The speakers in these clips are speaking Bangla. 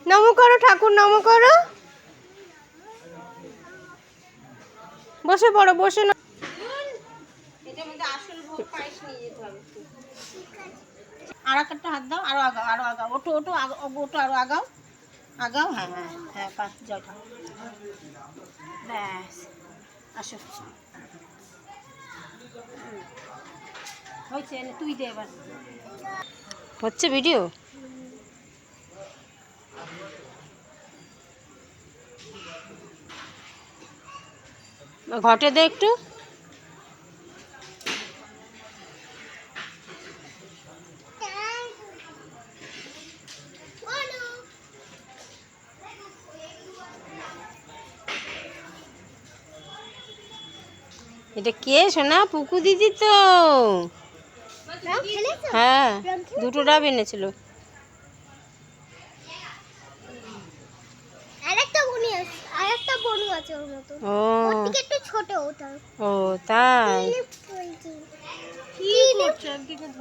নম করো ঠাকুর, নম করো। বসে পড়ো, বসে না। এটার মধ্যে আসল ভোগ পায়েস নিয়ে যেতে হবে। আর একটা হাত দাও, আরো আগাও, আরো আগাও। ওটো ওটো ওটো, আরো আগাও, আগাও। হ্যাঁ হ্যাঁ হ্যাঁ, পাঁচ জয় ঠাকুর। ব্যাস, আসো। হয়েছে, তুই দে এবার। হচ্ছে ভিডিও। ঘটে দে একটু। এটা কে সোনা? পুকু দিদি তো। হ্যাঁ, দুটো ডাব এনেছিল। ও তাই।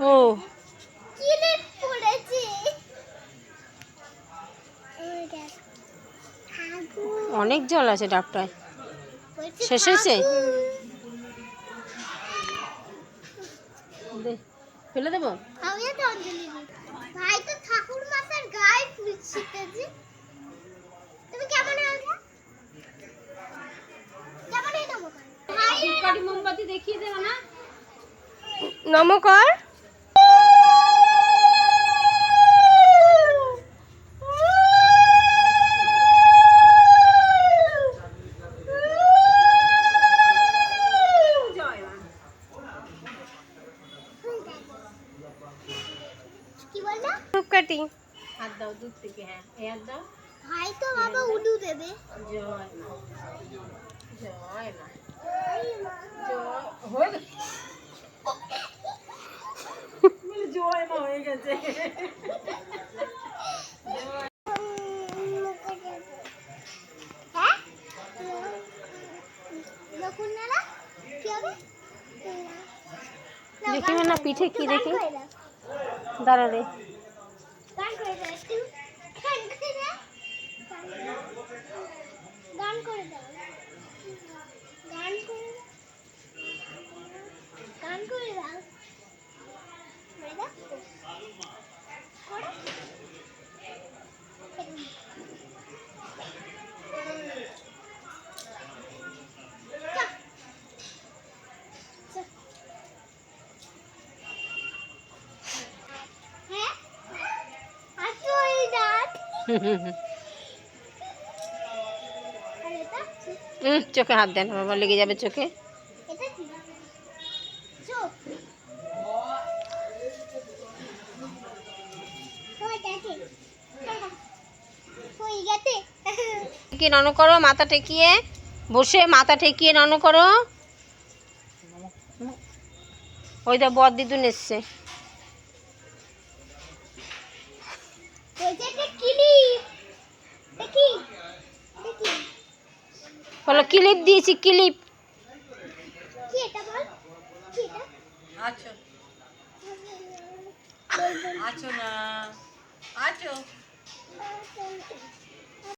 ও অনেক জল আছে ডাবটায়। শেষ হয়েছে? ফেলে দেবো। ভাই তো ঠাকুর মাথার গায়ে ফুল ছিটেছে। তুমি কেমন আছো? কেমন এই নমো কর। ভাই ধূপকাঠি মোমবাতি দেখিয়ে দেব না। নমো কর। কি বললা? ধূপকাঠি হাত দাও দূর থেকে। হ্যাঁ, এই হাত দাও। ভাই তো বাবা উডু দেবে। জয় মা, জয় মা, জয় হয়ে গেছে। জয় মা হয়ে গেছে। দেখি না পিঠে কি দেখি। দাঁড়া রে। গান করে দাও, গান করে, গান করে দাও। চোখে হাত দেন, বাবা লেগে যাবে চোখে। নন করো, মাথা ঠেকিয়ে বসে, মাথা ঠেকিয়ে নন করো। ওই দা বর দিদুন এসছে। বলো ক্লিপ দিয়েছি, ক্লিপ। আছো আছো না, আছো।